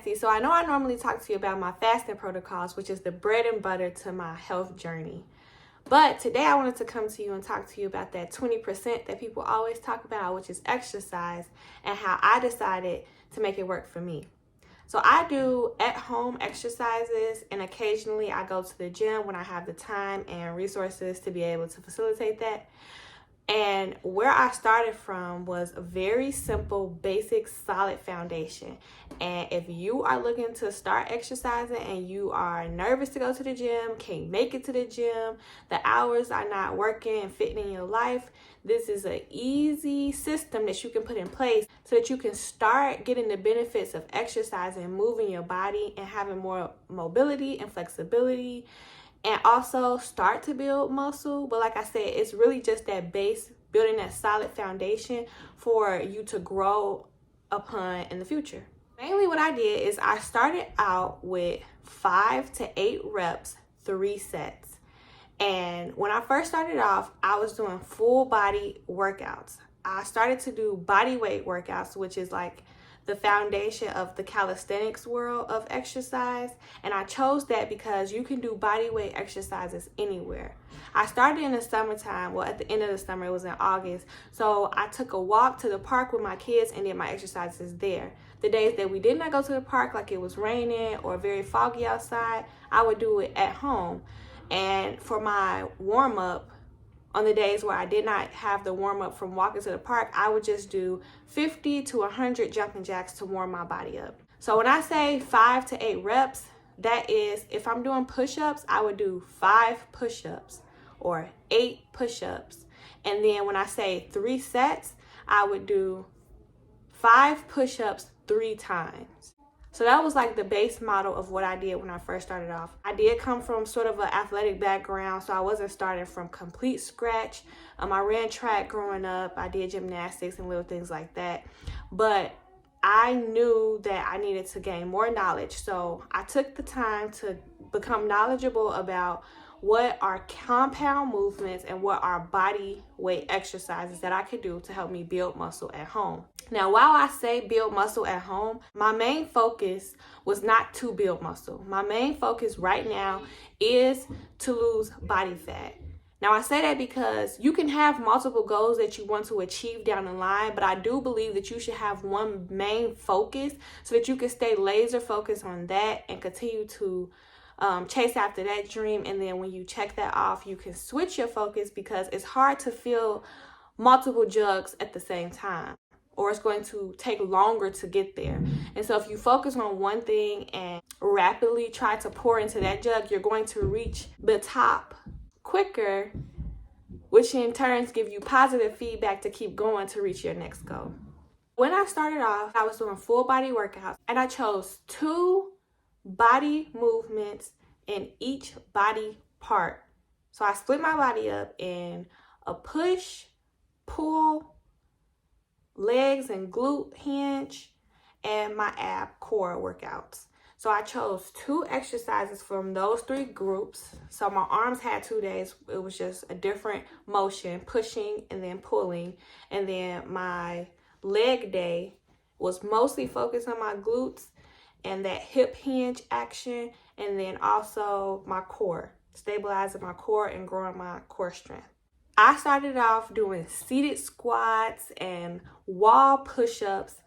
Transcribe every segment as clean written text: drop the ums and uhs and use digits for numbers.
Nasty. So I know I normally talk to you about my fasting protocols, which is the bread and butter to my health journey. But today I wanted to come to you and talk to you about that 20% that people always talk about, which is exercise, and how I decided to make it work for me. So I do at-home exercises, and occasionally I go to the gym when I have the time and resources to be able to facilitate that. And where I started from was a very simple, basic, solid foundation. And if you are looking to start exercising and you are nervous to go to the gym, can't make it to the gym, the hours are not working and fitting in your life, this is an easy system that you can put in place so that you can start getting the benefits of exercising, moving your body, and having more mobility and flexibility, and also start to build muscle. But like I said, it's really just that base, building that solid foundation for you to grow upon in the future. Mainly what I did is I started out with 5 to 8 reps, 3 sets. And when I first started off, I was doing full body workouts. I started to do body weight workouts, which is like the foundation of the calisthenics world of exercise. And I chose that because you can do body weight exercises anywhere. I started in the summertime. Well, at the end of the summer, it was in August. So I took a walk to the park with my kids and did my exercises there. The days that we did not go to the park, like it was raining or very foggy outside, I would do it at home. And for my warm-up, on the days where I did not have the warm-up from walking to the park, I would just do 50 to 100 jumping jacks to warm my body up. So when I say 5 to 8 reps, that is, if I'm doing push-ups, I would do 5 push-ups or 8 push-ups. And then when I say 3 sets, I would do 5 push-ups 3 times. So that was like the base model of what I did when I first started off. I did come from sort of an athletic background, so I wasn't starting from complete scratch. I ran track growing up. I did gymnastics and little things like that. But I knew that I needed to gain more knowledge. So I took the time to become knowledgeable about what are compound movements and what are body weight exercises that I could do to help me build muscle at home. Now, while I say build muscle at home, my main focus was not to build muscle. My main focus right now is to lose body fat. Now, I say that because you can have multiple goals that you want to achieve down the line, but I do believe that you should have one main focus so that you can stay laser focused on that and continue to chase after that dream. And then when you check that off, you can switch your focus, because it's hard to fill multiple jugs at the same time, or it's going to take longer to get there. And so if you focus on one thing and rapidly try to pour into that jug, you're going to reach the top quicker, which in turn give you positive feedback to keep going to reach your next goal. When I started off, I was doing full body workouts, and I chose 2 body movements in each body part. So I split my body up in a push, pull, legs and glute hinge, and my ab core workouts. So I chose 2 exercises from those 3 groups. So my arms had 2 days. It was just a different motion, pushing and then pulling. And then my leg day was mostly focused on my glutes and that hip hinge action, and then also my core, stabilizing my core and growing my core strength. I started off doing seated squats and wall push-ups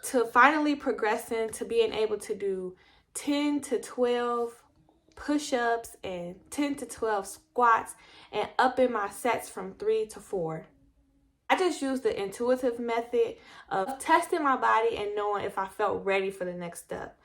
to finally progressing to being able to do 10 to 12 push-ups and 10 to 12 squats, and upping my sets from 3 to 4. I just used the intuitive method of testing my body and knowing if I felt ready for the next step.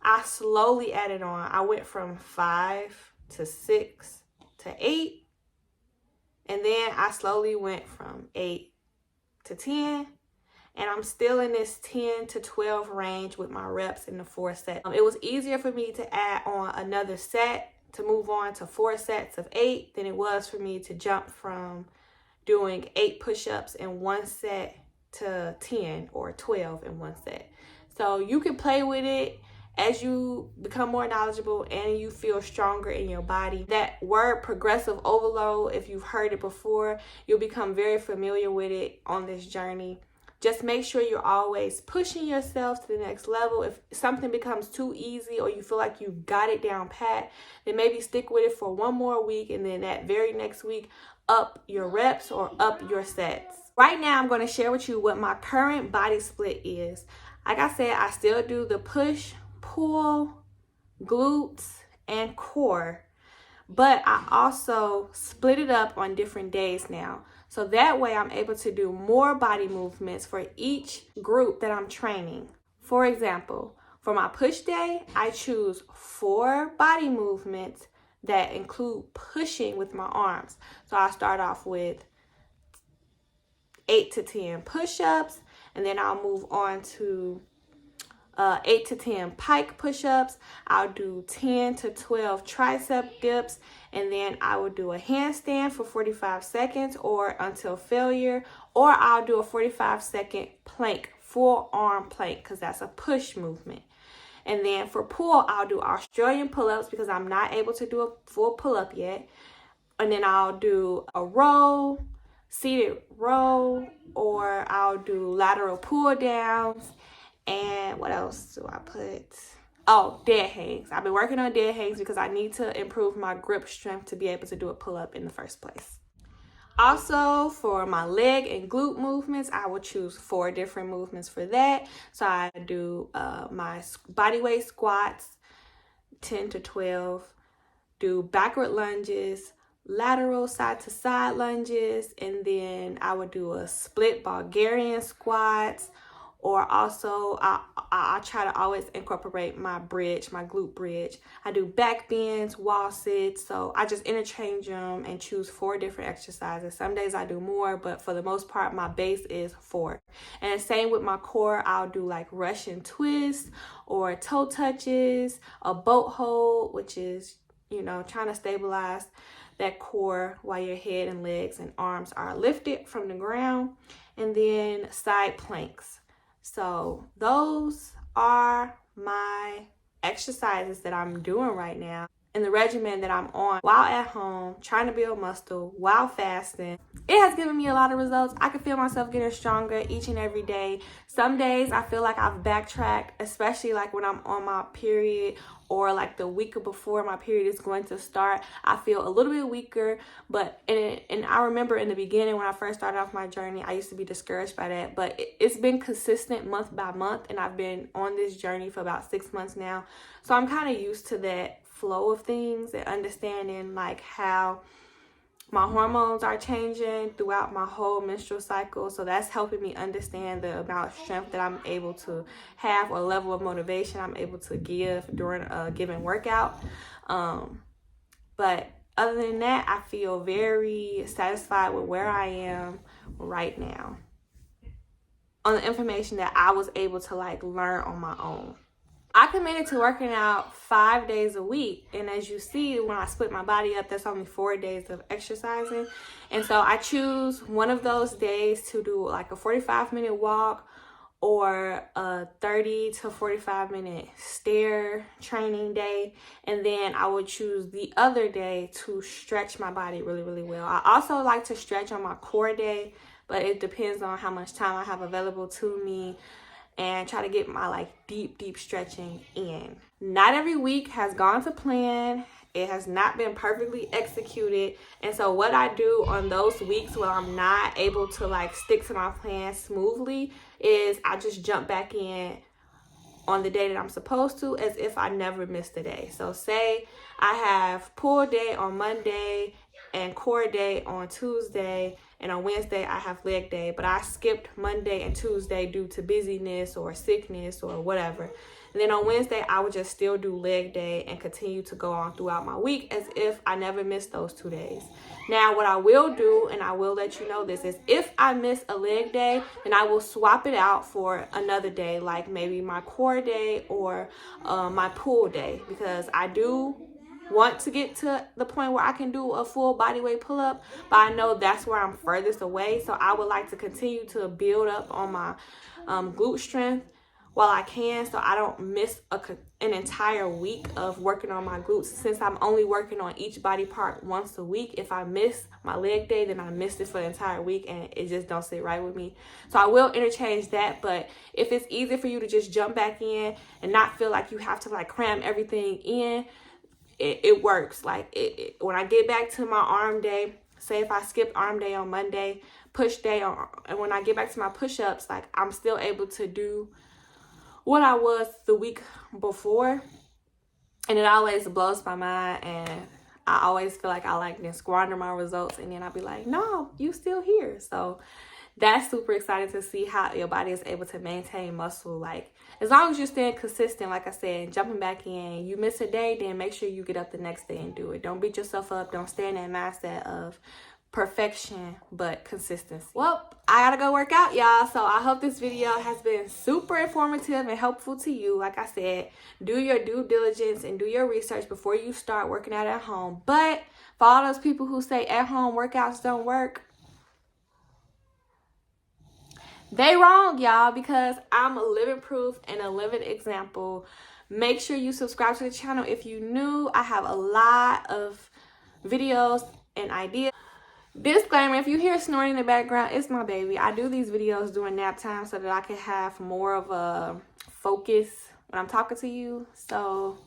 I slowly added on. I went from 5 to 6 to 8. And then I slowly went from 8 to 10. And I'm still in this 10 to 12 range with my reps in the 4 sets. It was easier for me to add on another set to move on to 4 sets of 8 than it was for me to jump from doing 8 push-ups in 1 set to 10 or 12 in 1 set. So you can play with it as you become more knowledgeable and you feel stronger in your body. That word progressive overload, if you've heard it before, you'll become very familiar with it on this journey. Just make sure you're always pushing yourself to the next level. If something becomes too easy or you feel like you got it down pat, then maybe stick with it for one more week, and then that very next week, up your reps or up your sets. Right now, I'm going to share with you what my current body split is. Like I said, I still do the push, pull, glutes, and core, but I also split it up on different days now. So that way I'm able to do more body movements for each group that I'm training. For example, for my push day, I choose 4 body movements that include pushing with my arms. So I start off with 8 to 10 push-ups, and then I'll move on to 8 to 10 pike push-ups. I'll do 10 to 12 tricep dips, and then I will do a handstand for 45 seconds or until failure, or I'll do a 45-second plank, full arm plank, because that's a push movement. And then for pull, I'll do Australian pull-ups because I'm not able to do a full pull-up yet. And then I'll do a row, seated row, or I'll do lateral pull downs. And what else do I put? Oh, dead hangs. I've been working on dead hangs because I need to improve my grip strength to be able to do a pull-up in the first place. Also, for my leg and glute movements, I will choose 4 different movements for that. So I do my body weight squats, 10 to 12, do backward lunges, lateral side to side lunges, and then I would do a split Bulgarian squats, or also I try to always incorporate my bridge, my glute bridge. I do back bends, wall sits, so I just interchange them and choose 4 different exercises. Some days I do more, but for the most part, my base is 4. And same with my core, I'll do like Russian twists or toe touches, a boat hold, which is, you know, trying to stabilize that core while your head and legs and arms are lifted from the ground, and then side planks. So those are my exercises that I'm doing right now and the regimen that I'm on while at home, trying to build muscle while fasting. It has given me a lot of results. I can feel myself getting stronger each and every day. Some days I feel like I've backtracked, especially like when I'm on my period or like the week before my period is going to start. I feel a little bit weaker, but and I remember in the beginning when I first started off my journey, I used to be discouraged by that, but it's been consistent month by month, and I've been on this journey for about 6 months now. So I'm kind of used to that flow of things and understanding like how my hormones are changing throughout my whole menstrual cycle. So that's helping me understand the amount of strength that I'm able to have, or level of motivation I'm able to give during a given workout. But other than that, I feel very satisfied with where I am right now on the information that I was able to like learn on my own. I committed to working out 5 days a week, and as you see, when I split my body up, that's only 4 days of exercising. And so I choose one of those days to do like a 45-minute walk or a 30 to 45-minute stair training day, and then I would choose the other day to stretch my body really, really well. I also like to stretch on my core day, but it depends on how much time I have available to me, and try to get my like deep stretching in. Not every week has gone to plan. It has not been perfectly executed. And so what I do on those weeks when I'm not able to like stick to my plan smoothly is I just jump back in on the day that I'm supposed to, as if I never missed a day. So say I have pull day on Monday and core day on Tuesday, and on Wednesday I have leg day, but I skipped Monday and Tuesday due to busyness or sickness or whatever. And then on Wednesday I would just still do leg day and continue to go on throughout my week as if I never missed those 2 days. Now what I will do, and I will let you know this, is if I miss a leg day, then I will swap it out for another day, like maybe my core day or my pull day, because I do want to get to the point where I can do a full body weight pull-up, but I know that's where I'm furthest away. So I would like to continue to build up on my glute strength while I can, so I don't miss an entire week of working on my glutes. Since I'm only working on each body part once a week, if I miss my leg day, then I missed it for the entire week, and it just don't sit right with me. So I will interchange that. But if it's easy for you to just jump back in and not feel like you have to like cram everything in, it works. Like when I get back to my arm day, say if I skipped arm day on Monday, push day on, and when I get back to my push-ups, like I'm still able to do what I was the week before. And it always blows my mind, and I always feel like I like then squander my results, and then I'll be like, no, you still here. So that's super exciting to see how your body is able to maintain muscle. Like as long as you're staying consistent, like I said, jumping back in, you miss a day, then make sure you get up the next day and do it. Don't beat yourself up. Don't stay in that mindset of perfection, but consistency. Well, I gotta go work out, y'all. So I hope this video has been super informative and helpful to you. Like I said, do your due diligence and do your research before you start working out at home. But for all those people who say at home workouts don't work, they wrong, y'all, because I'm a living proof and a living example. Make sure you subscribe to the channel if you new. I have a lot of videos and ideas. Disclaimer, if you hear snoring in the background, it's my baby. I do these videos during nap time so that I can have more of a focus when I'm talking to you. So,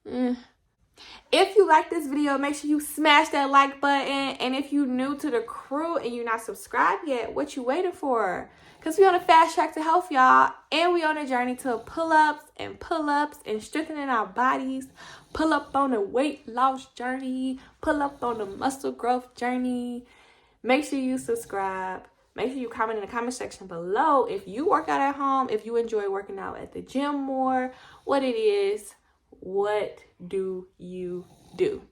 if you like this video, make sure you smash that like button. And if you're new to the crew and you're not subscribed yet, what you waiting for? Because we on a fast track to health, y'all. And we on a journey to pull-ups and strengthening our bodies. Pull up on the weight loss journey. Pull up on the muscle growth journey. Make sure you subscribe. Make sure you comment in the comment section below if you work out at home, if you enjoy working out at the gym more, what it is. What do you do?